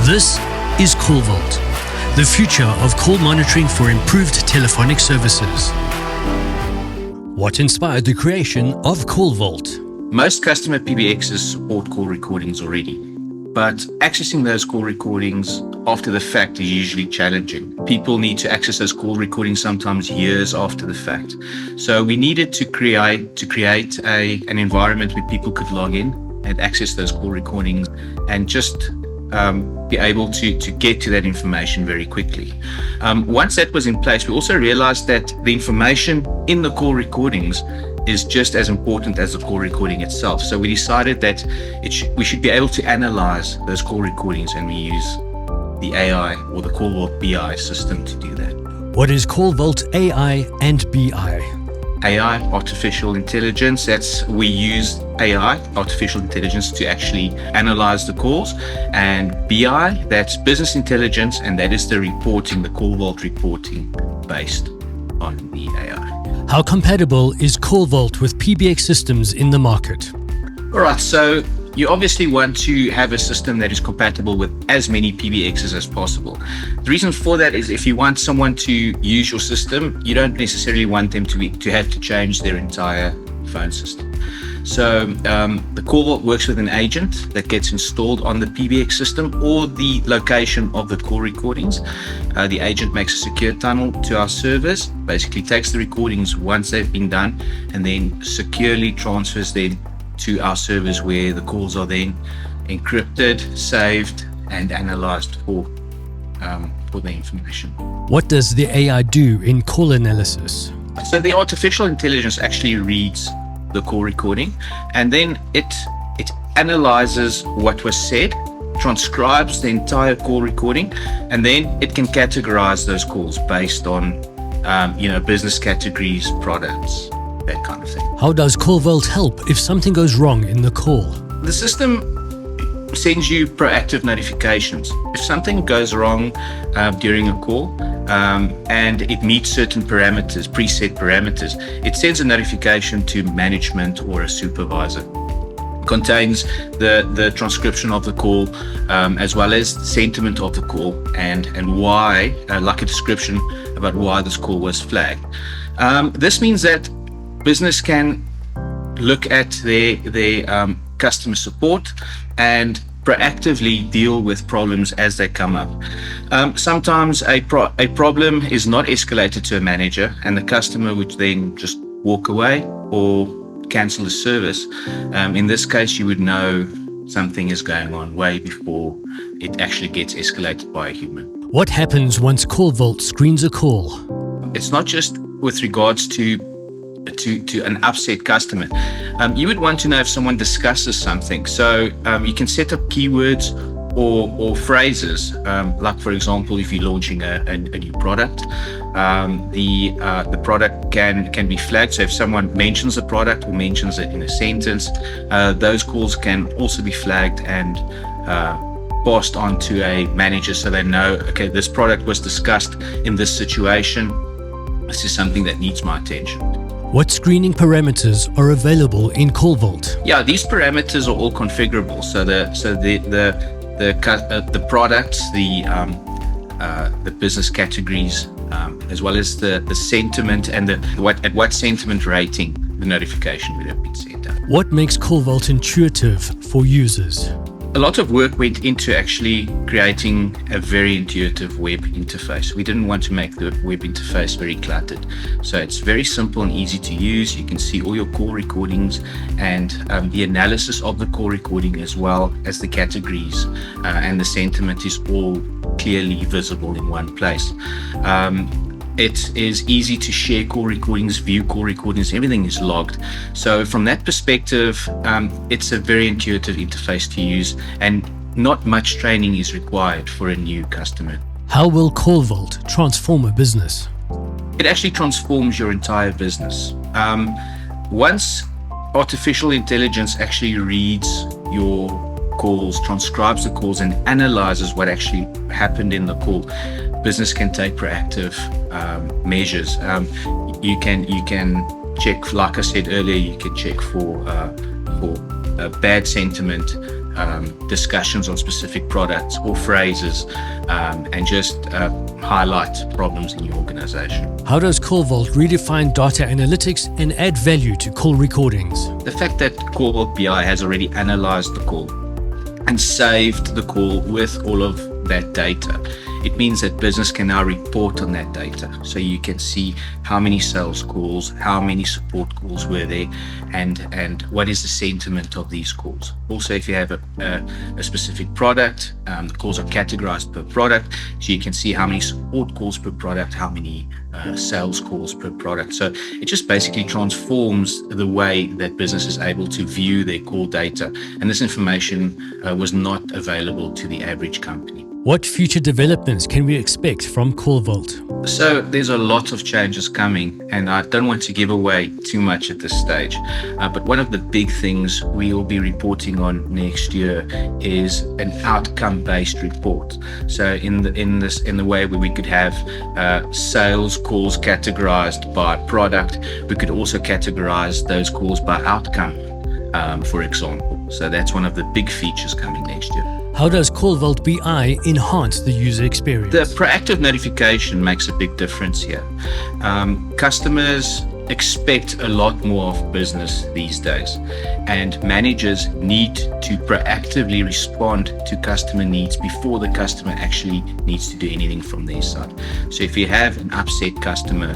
This is CallVault, the future of call monitoring for improved telephonic services. What inspired the creation of CallVault? Most customer PBXs support call recordings already, but accessing those call recordings after the fact is usually challenging. People need to access those call recordings sometimes years after the fact. So we needed to create an environment where people could log in and access those call recordings and just be able to get to that information very quickly. Once that was in place, we also realized that the information in the call recordings is just as important as the call recording itself. So we decided that we should be able to analyze those call recordings, and we use the AI or the CallVault BI system to do that. What is CallVault AI and BI? AI, artificial intelligence, we use AI, artificial intelligence, to actually analyze the calls, and BI, that's business intelligence, and that is the reporting, the CallVault reporting based on the AI. How compatible is CallVault with PBX systems in the market? All right, so you obviously want to have a system that is compatible with as many PBXs as possible. The reason for that is if you want someone to use your system, you don't necessarily want them to have to change their entire phone system. So the CallVault works with an agent that gets installed on the PBX system or the location of the call recordings. The agent makes a secure tunnel to our servers, basically takes the recordings once they've been done, and then securely transfers them to our servers, where the calls are then encrypted, saved, and analyzed for the information. What does the AI do in call analysis? So the artificial intelligence actually reads the call recording, and then it analyzes what was said, transcribes the entire call recording, and then it can categorize those calls based on business categories, products, that kind of thing. How does CallVault help if something goes wrong in the call? The system sends you proactive notifications. If something goes wrong during a call and it meets certain parameters, preset parameters, it sends a notification to management or a supervisor. It contains the transcription of the call as well as the sentiment of the call and why, like a description about why this call was flagged. This means that business can look at their customer support and proactively deal with problems as they come up. Sometimes a problem is not escalated to a manager, and the customer would then just walk away or cancel the service. In this case, you would know something is going on way before it actually gets escalated by a human. What happens once CallVault screens a call? It's not just with regards to an upset customer. You would want to know if someone discusses something. So you can set up keywords or phrases, like for example, if you're launching a new product, the product can be flagged. So if someone mentions the product or mentions it in a sentence, those calls can also be flagged and passed on to a manager, so they know, okay, this product was discussed in this situation. This is something that needs my attention. What screening parameters are available in CallVault? Yeah, these parameters are all configurable. So the products, the business categories, as well as the sentiment and at what sentiment rating the notification would have been sent out. What makes CallVault intuitive for users? A lot of work went into actually creating a very intuitive web interface. We didn't want to make the web interface very cluttered. So it's very simple and easy to use. You can see all your call recordings and the analysis of the call recording, as well as the categories and the sentiment is all clearly visible in one place. It is easy to share call recordings, view call recordings, everything is logged. So from that perspective, it's a very intuitive interface to use, and not much training is required for a new customer. How will CallVault transform a business? It actually transforms your entire business. Once artificial intelligence actually reads your calls, transcribes the calls, and analyzes what actually happened in the call, business can take proactive measures. You can check, like I said earlier, you can check for bad sentiment, discussions on specific products or phrases, and just highlight problems in your organization. How does CallVault redefine data analytics and add value to call recordings? The fact that CallVault BI has already analyzed the call and saved the call with all of that data, it means that business can now report on that data. So you can see how many sales calls, how many support calls were there, and what is the sentiment of these calls. Also, if you have a specific product, the calls are categorized per product, so you can see how many support calls per product, how many sales calls per product. So it just basically transforms the way that business is able to view their call data. And this information was not available to the average company. What future developments can we expect from CallVault? So there's a lot of changes coming, and I don't want to give away too much at this stage. But one of the big things we will be reporting on next year is an outcome-based report. So in the way where we could have sales calls categorized by product, we could also categorize those calls by outcome, for example. So that's one of the big features coming next year. How does CallVault BI enhance the user experience? The proactive notification makes a big difference here. Customers expect a lot more of business these days, and managers need to proactively respond to customer needs before the customer actually needs to do anything from their side. So if you have an upset customer,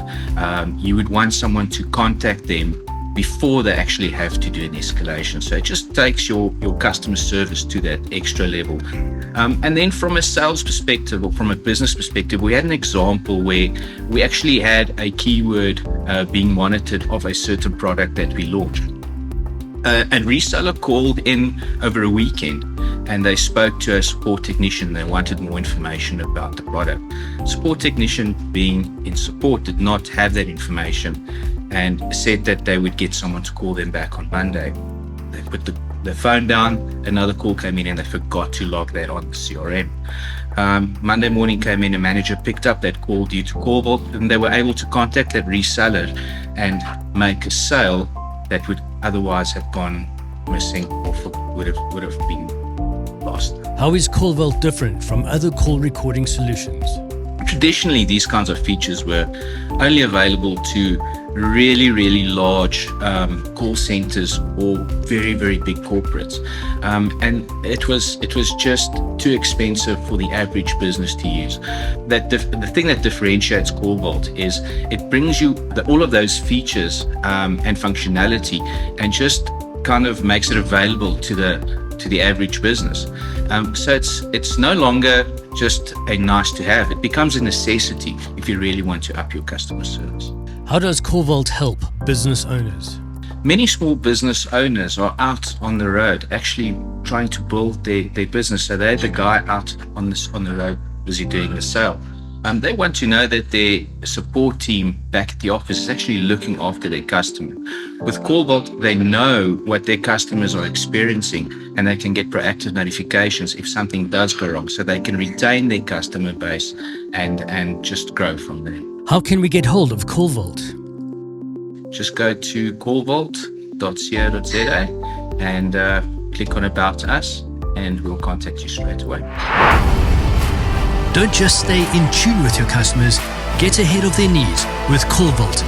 you would want someone to contact them before they actually have to do an escalation. So it just takes your customer service to that extra level. And then from a sales perspective or from a business perspective, we had an example where we actually had a keyword being monitored of a certain product that we launched. A reseller called in over a weekend, and they spoke to a support technician. They wanted more information about the product. Support technician, being in support, did not have that information and said that they would get someone to call them back on Monday. They put the phone down, another call came in, and they forgot to log that on the CRM. Monday morning came in, a manager picked up that call due to CallVault, and they were able to contact that reseller and make a sale that would otherwise have gone missing or would have been lost. How is CallVault different from other call recording solutions? Traditionally, these kinds of features were only available to really, really large call centers or very, very big corporates. And it was just too expensive for the average business to use. The thing that differentiates CallVault is it brings you all of those features and functionality and just kind of makes it available to the average business. So it's no longer just a nice to have. It becomes a necessity if you really want to up your customer service. How does CallVault help business owners? Many small business owners are out on the road actually trying to build their business. So they're the guy out on the road busy doing the sale. They want to know that their support team back at the office is actually looking after their customer. With CallVault, they know what their customers are experiencing, and they can get proactive notifications if something does go wrong, so they can retain their customer base and just grow from there. How can we get hold of CallVault? Just go to callvault.co.za and click on About Us, and we'll contact you straight away. Don't just stay in tune with your customers, get ahead of their needs with CallVault.